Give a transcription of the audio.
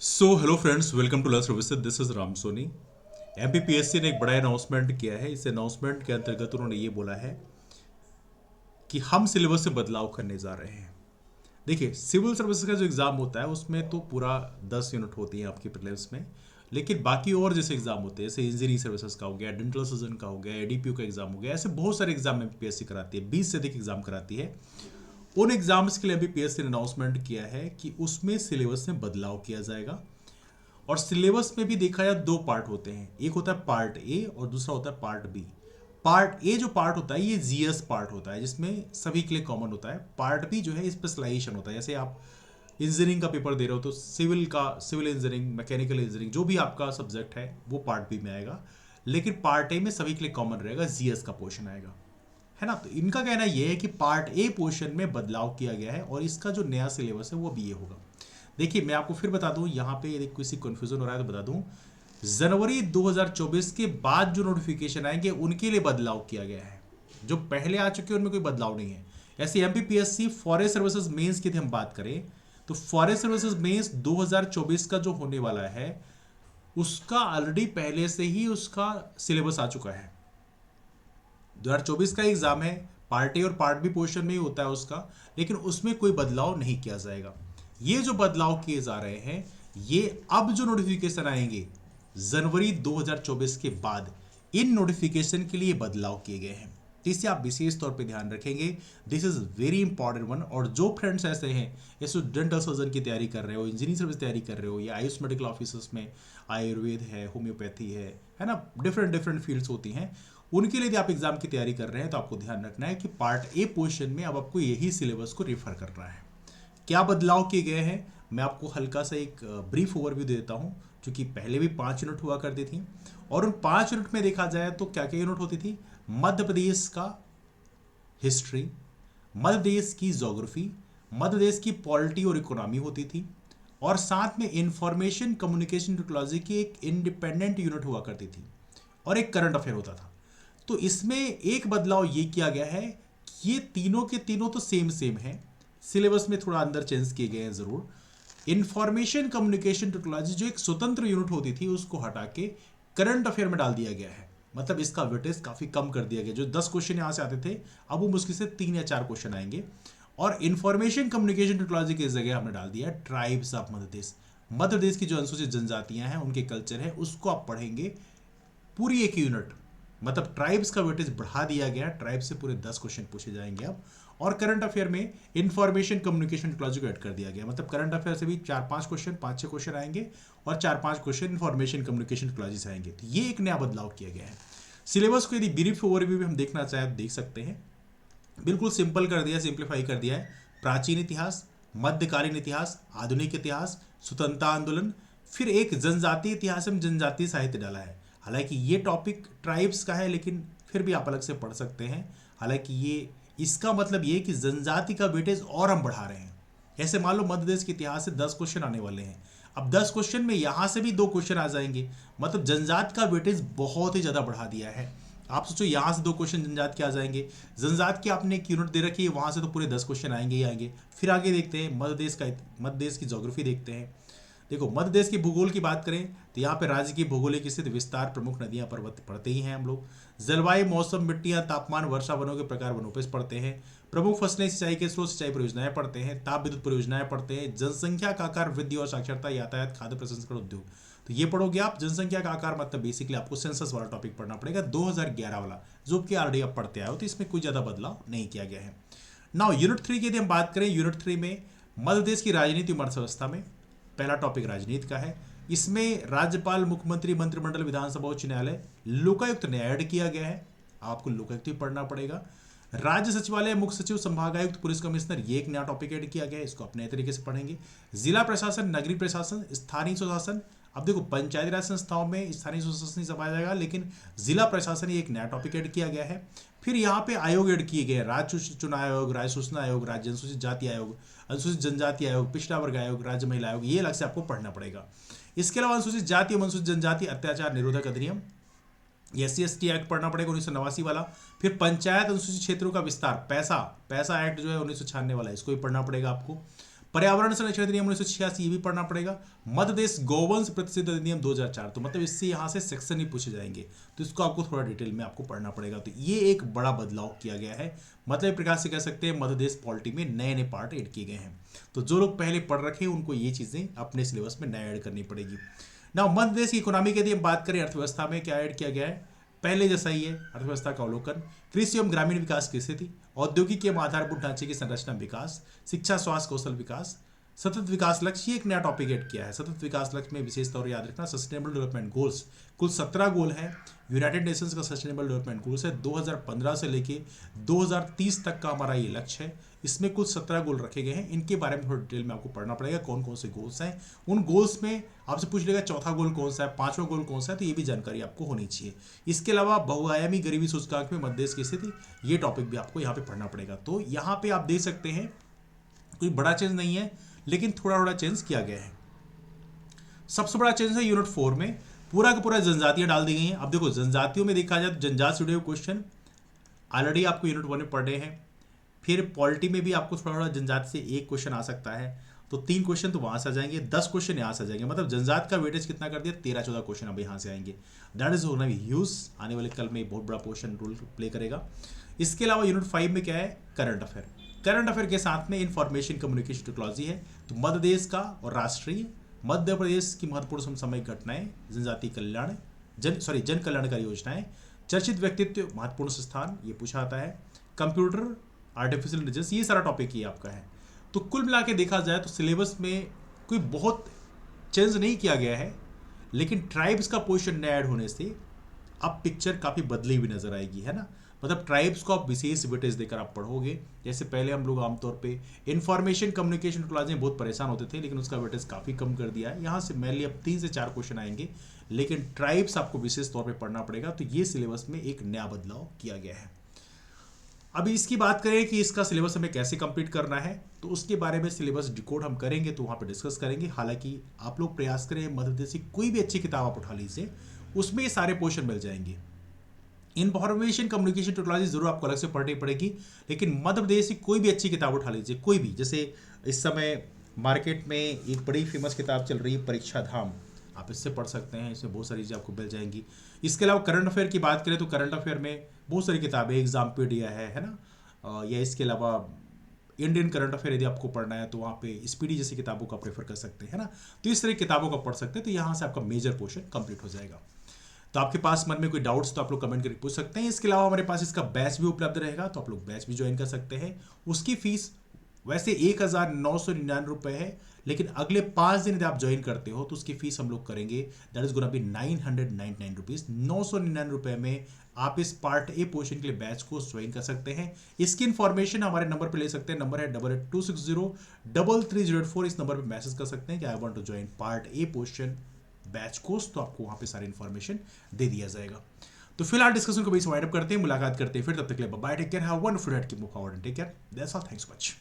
So hello friends, welcome to learn services. This is Ram Soni. MPPSC ने एक बड़ा announcement किया है। इस अनाउंसमेंट के अंतर्गत उन्होंने ये बोला है कि हम सिलेबस से बदलाव करने जा रहे हैं। देखिए, सिविल सर्विसेज का जो एग्ज़ाम होता है उसमें तो पूरा 10 यूनिट होती हैं आपकी प्रीलिम्स में। लेकिन बाकी और जैसे एग्जाम होते हैं, जैसे इंजीनियरिंग सर्विसेज का हो गया, डेंटल सर्जन का हो गया, एडीपीयू का एग्जाम हो गया, ऐसे बहुत सारे एग्जाम एमपीपीएससी कराती है। 20 से अधिक एग्जाम कराती है। उन एग्जाम्स के लिए एमपीपीएससी ने अनाउंसमेंट किया है कि उसमें सिलेबस में बदलाव किया जाएगा। और सिलेबस में भी देखा जाए दो पार्ट होते हैं, एक होता है पार्ट ए और दूसरा होता है पार्ट बी। पार्ट ए जो पार्ट होता है ये जीएस पार्ट होता है, जिसमें सभी के लिए कॉमन होता है। पार्ट बी जो है स्पेशलाइजेशन होता है। जैसे आप इंजीनियरिंग का पेपर दे रहे हो तो सिविल इंजीनियरिंग, मैकेनिकल इंजीनियरिंग, जो भी आपका सब्जेक्ट है वो पार्ट बी में आएगा। लेकिन पार्ट ए में सभी के लिए कॉमन रहेगा, जीएस का पोर्शन आएगा, है ना। तो इनका कहना यह है कि पार्ट ए पोर्शन में बदलाव किया गया है और इसका जो नया सिलेबस है वो भी ये होगा। देखिए, मैं आपको फिर बता दूं, यहाँ पे यदि किसी कंफ्यूजन हो रहा है तो बता दूं। जनवरी 2024 के बाद जो नोटिफिकेशन आएंगे उनके लिए बदलाव किया गया है। जो पहले आ चुके हैं उनमें कोई बदलाव नहीं है। ऐसे एमपीपीएससी फॉरेस्ट सर्विसेज मेंस की यदि हम बात करें तो फॉरेस्ट सर्विसेज मेंस 2024 का जो होने वाला है उसका ऑलरेडी पहले से ही उसका सिलेबस आ चुका है। 2024 का एग्जाम है, पार्ट ए और पार्ट बी पोर्शन में ही होता है उसका, लेकिन उसमें कोई बदलाव नहीं किया जाएगा। ये जो बदलाव किए जा रहे हैं ये अब जो नोटिफिकेशन आएंगे जनवरी 2024 के बाद, इन नोटिफिकेशन के लिए बदलाव किए गए हैं। तो इसे आप विशेष तौर पे ध्यान रखेंगे। This is very important one. और जो फ्रेंड्स ऐसे हैं, जैसे डेंटल सर्जन की तैयारी कर रहे हो, इंजीनियरिंग सर्विस तैयारी कर रहे हो, या आयुष मेडिकल ऑफिसर्स में आयुर्वेद है, होम्योपैथी है ना, डिफरेंट डिफरेंट फील्ड्स होती हैं, उनके लिए यदि आप एग्जाम की तैयारी कर रहे हैं तो आपको ध्यान रखना है कि पार्ट ए पोर्शन में अब आपको यही सिलेबस को रेफर करना है। क्या बदलाव किए गए हैं, मैं आपको हल्का सा एक ब्रीफ ओवरव्यू देता हूं। क्योंकि पहले भी 5 यूनिट हुआ करती थी और उन 5 यूनिट में देखा जाए तो क्या क्या यूनिट होती थी। मध्य प्रदेश का हिस्ट्री, मध्य प्रदेश की ज्योग्राफी, मध्य प्रदेश की पॉलिटी और इकोनॉमी होती थी, और साथ में इंफॉर्मेशन कम्युनिकेशन टेक्नोलॉजी की एक इंडिपेंडेंट यूनिट हुआ करती थी, और एक करंट अफेयर होता था। तो इसमें एक बदलाव ये किया गया है कि ये तीनों के तीनों तो सेम सेम है, सिलेबस में थोड़ा अंदर चेंज किए गए हैं जरूर। इंफॉर्मेशन कम्युनिकेशन टेक्नोलॉजी जो एक स्वतंत्र यूनिट होती थी उसको हटा के करंट अफेयर में डाल दिया गया है। मतलब इसका वेटेज काफी कम कर दिया गया। जो 10 क्वेश्चन यहां से आते थे अब वो मुश्किल से 3 या 4 क्वेश्चन आएंगे। और इंफॉर्मेशन कम्युनिकेशन टेक्नोलॉजी की जगह हमने डाल दिया ट्राइब्स ऑफ मध्य प्रदेश। मध्य प्रदेश की जो अनुसूचित जनजातियां हैं उनके कल्चर है उसको आप पढ़ेंगे पूरी एक यूनिट। मतलब ट्राइब्स का वेटेज बढ़ा दिया गया, ट्राइब से पूरे 10 क्वेश्चन पूछे जाएंगे अब। और करंट अफेयर में इंफॉर्मेशन कम्युनिकेशन टेक्नोलॉजी को ऐड कर दिया गया। मतलब करंट अफेयर से भी 4-5 क्वेश्चन, 5-6 क्वेश्चन आएंगे और 4-5 क्वेश्चन इंफॉर्मेशन कम्युनिकेशन टेक्नोलॉजी से आएंगे। तो ये एक नया बदलाव किया गया है। सिलेबस को यदि ब्रीफ ओवरव्यू भी हम देखना चाहें तो देख सकते हैं। बिल्कुल सिंपल कर दिया, सिंप्लीफाई कर दिया है। प्राचीन इतिहास, मध्यकालीन इतिहास, आधुनिक इतिहास, स्वतंत्रता आंदोलन, फिर एक जनजातीय इतिहास में जनजातीय साहित्य डाला है। हालांकि ये टॉपिक ट्राइब्स का है लेकिन फिर भी आप अलग से पढ़ सकते हैं। हालांकि ये इसका मतलब ये कि जनजाति का वेटेज और हम बढ़ा रहे हैं। ऐसे मान लो मध्य प्रदेश के इतिहास से 10 क्वेश्चन आने वाले हैं, अब 10 क्वेश्चन में यहां से भी 2 क्वेश्चन आ जाएंगे। मतलब जनजात का वेटेज बहुत ही ज्यादा बढ़ा दिया है। आप सोचो यहां से 2 क्वेश्चन जनजात के आ जाएंगे। जनजात की आपने एक यूनिट दे रखी है, वहां से तो पूरे 10 क्वेश्चन आएंगे ही आएंगे। फिर आगे देखते हैं मध्य देश की ज्योग्राफी देखते हैं। देखो, मध्य देश की भूगोल की बात करें तो यहाँ पे राज्य की भौगोलिक स्थिति, विस्तार, प्रमुख नदियां, पर्वत पढ़ते ही हैं हम लोग। जलवायु, मौसम, मिट्टियां, तापमान, वर्षा, वनों के प्रकार, वनोपज पढ़ते हैं। प्रमुख फसलें, सिंचाई के स्रोत, सिंचाई परियोजनाएं पढ़ते हैं। ताप विद्युत परियोजनाएं पढ़ते हैं। जनसंख्या का आकार, वृद्धि और साक्षरता, यातायात, खाद्य प्रसंस्करण उद्योग। तो ये पढ़ोगे आप। जनसंख्या का आकार मतलब बेसिकली आपको सेंसस वाला टॉपिक पढ़ना पड़ेगा, 2011 वाला, जो कि ऑलरेडी आप पढ़ते आए हो, तो इसमें कोई ज्यादा बदलाव नहीं किया गया है। नाउ यूनिट 3 की यदि हम बात करें, यूनिट 3 में मध्य प्रदेश की राजनीति और अर्थव्यवस्था में पहला टॉपिक राजनीति का है। इसमें राज्यपाल, मुख्यमंत्री, मंत्रिमंडल, विधानसभा, उच्च न्यायालय, लोकायुक्त ने ऐड किया गया है। आपको लोकायुक्त भी पढ़ना पड़ेगा। राज्य सचिवालय, मुख्य सचिव, संभागायुक्त, पुलिस कमिश्नर, ये एक नया टॉपिक ऐड किया गया है, इसको अपने तरीके से पढ़ेंगे। जिला प्रशासन, नगरीय प्रशासन, स्थानीय स्वशासन। अब देखो, पंचायती राज संस्थाओं में स्थानीय स्वशासन ही समाया जाएगा, लेकिन जिला प्रशासन ये एक नया टॉपिक ऐड किया गया है। फिर यहाँ पे आयोग ऐड किए गए हैं, राज्य चुनाव आयोग, राज्य सूचना आयोग, राज्य अनुसूचित जाति आयोग, अनुसूचित जनजाति आयोग, पिछड़ा वर्ग आयोग, राज्य महिला आयोग, ये अलग से आपको पढ़ना पड़ेगा। इसके अलावा अनुसूचित जाति एवं अनुसूचित जनजाति अत्याचार निरोधक अधिनियम, SC/ST एक्ट पढ़ना पड़ेगा 1989 वाला। फिर पंचायत अनुसूचित क्षेत्रों का विस्तार, पैसा एक्ट जो है 1996 वाला, इसको भी पढ़ना पड़ेगा आपको। पर्यावरण संरक्षण अधिनियम 1986 ये भी पढ़ना पड़ेगा। मध्य प्रदेश गौवंश प्रतिषेध अधिनियम 2004, तो मतलब इससे यहाँ से सेक्शन ही पूछे जाएंगे, तो इसको आपको थोड़ा डिटेल में आपको पढ़ना पड़ेगा। तो ये एक बड़ा बदलाव किया गया है, मतलब एक प्रकार से कह सकते हैं मध्य प्रदेश पॉलिटी में नए नए पार्ट ऐड किए गए हैं। तो जो लोग पहले पढ़ रखे हैं उनको ये चीज़ें अपने सिलेबस में नए ऐड करनी पड़ेगी। ना मध्य प्रदेश की इकोनॉमी की यदि हम बात करें, अर्थव्यवस्था में क्या ऐड किया गया है, पहले जैसा ही है, अर्थव्यवस्था का अवलोकन, कृषि एवं ग्रामीण विकास की स्थिति, औद्योगिक एवं आधारभूत ढांचे की संरचना विकास, शिक्षा स्वास्थ्य कौशल विकास, सतत विकास लक्ष्य, ये एक नया टॉपिक ऐड किया है। सतत विकास लक्ष्य में विशेष तौर याद रखना सस्टेनेबल डेवलपमेंट गोल्स, कुल 17 गोल है। यूनाइटेड नेशंस का सस्टेनेबल डेवलपमेंट गोल्स है, 2015 से लेके 2030 तक का हमारा ये लक्ष्य है। इसमें कुल 17 गोल रखे गए हैं, इनके बारे में थोड़ा डिटेल में आपको पढ़ना पड़ेगा, कौन कौन से गोल्स हैं। उन गोल्स में आपसे पूछ लेगा चौथा गोल कौन सा है, पांचवा गोल कौन सा है, तो ये भी जानकारी आपको होनी चाहिए। इसके अलावा बहुआयामी गरीबी सूचकांक में मध्य प्रदेश की स्थिति, ये टॉपिक भी आपको यहाँ पे पढ़ना पड़ेगा। तो यहाँ पे आप देख सकते हैं कोई बड़ा चेंज नहीं है, लेकिन थोड़ा थोड़ा चेंज किया गया है। सबसे बड़ा चेंज है यूनिट 4 में पूरा का पूरा जनजातियां डाल दी गई हैं। अब देखो जनजातियों में देखा जाए तो जनजाति से जुड़े हुए क्वेश्चन ऑलरेडी आपको यूनिट 1 में पढ़ रहे हैं। फिर पॉलिटी में भी आपको थोड़ा थोड़ा जनजाति से एक क्वेश्चन आ सकता है, तो 3 क्वेश्चन तो वहां से आ जाएंगे, 10 क्वेश्चन यहाँ से आ जाएंगे। मतलब जनजाति का वेटेज कितना कर दिया, 13-14 क्वेश्चन अब यहाँ से आएंगे। दैट इज होना ह्यूज, आने वाले कल में बहुत बड़ा पोर्शन रोल प्ले करेगा। इसके अलावा यूनिट 5 में क्या है, करंट अफेयर। करंट अफेयर के साथ में इंफॉर्मेशन कम्युनिकेशन टेक्नोलॉजी है। तो मध्य प्रदेश का और राष्ट्रीय, मध्य प्रदेश की महत्वपूर्ण समसामयिक घटनाएं, जनजाति कल्याण, जन कल्याणकारी योजनाएं, चर्चित व्यक्तित्व, महत्वपूर्ण संस्थान, ये पूछा आता है। कंप्यूटर, आर्टिफिशियल इंटेलिजेंस, ये सारा टॉपिक ही आपका है। तो कुल मिला के देखा जाए तो सिलेबस में कोई बहुत चेंज नहीं किया गया है, लेकिन ट्राइब्स का पोर्शन न ऐड होने से अब पिक्चर काफ़ी बदली हुई नजर आएगी, है ना। मतलब ट्राइब्स को आप विशेष वेटेज देकर आप पढ़ोगे। जैसे पहले हम लोग आमतौर पे इंफॉर्मेशन कम्युनिकेशन टेक्नोलॉजी में बहुत परेशान होते थे, लेकिन उसका वेटेज काफ़ी कम कर दिया है। यहाँ से मेनली अब 3 से 4 क्वेश्चन आएंगे, लेकिन ट्राइब्स आपको विशेष तौर पे पढ़ना पड़ेगा। तो ये सिलेबस में एक नया बदलाव किया गया है। अभी इसकी बात करें कि इसका सिलेबस हमें कैसे कंप्लीट करना है, तो उसके बारे में सिलेबस डिकोड हम करेंगे, तो वहाँ पे डिस्कस करेंगे। हालांकि आप लोग प्रयास करें मध्य प्रदेश की कोई भी अच्छी किताब आप उठा लीजिए, उसमें ये सारे पोर्शन मिल जाएंगे। इंफॉर्मेशन कम्युनिकेशन टेक्नोलॉजी जरूर आपको अलग से पढ़नी पड़ेगी, लेकिन मध्य प्रदेश की कोई भी अच्छी किताब उठा लीजिए, कोई भी। जैसे इस समय मार्केट में एक बड़ी फेमस किताब चल रही है परीक्षा धाम, आप इससे पढ़ सकते हैं, इसमें बहुत सारी चीज़ें आपको मिल जाएंगी। इसके अलावा करंट अफेयर की बात करें तो करंट अफेयर में बहुत सारी किताबें, एग्जामपीडिया है ना, या इसके अलावा इंडियन करंट अफेयर यदि आपको पढ़ना है तो वहाँ पे स्पीडी जैसी किताबों का प्रेफर कर सकते हैं ना। तो इस तरह की किताबों का पढ़ सकते हैं, तो यहाँ से आपका मेजर पोर्शन कंप्लीट हो जाएगा। तो आपके पास मन में कोई डाउट्स तो आप लोग कमेंट करके पूछ सकते हैं। इसके अलावा हमारे पास इसका बैच भी उपलब्ध रहेगा, तो आप लोग बैच भी ज्वाइन कर सकते हैं। उसकी फीस वैसे 1999 रुपये है, लेकिन अगले 5 दिन यदि आप ज्वाइन करते हो तो उसकी फीस हम लोग करेंगे, that is gonna be 999 rupees. 999 रुपये में आप इस पार्ट ए पोर्शन के लिए बैच को ज्वाइन कर सकते हैं। इसकी इन्फॉर्मेशन हमारे नंबर पर ले सकते हैं, नंबर है 8826033084। इस नंबर पर मैसेज कर सकते हैं कि I want to join part a portion batch course, तो आपको वहां पे सारी इन्फॉर्मेशन दे दिया जाएगा। तो फिलहाल डिस्कशन को भी वाइंड अप करते हैं, मुलाकात करते हैं फिर, तब तक के लिए bye, take care, have a wonderful day, keep moving forward and take care, that's all, thanks so much.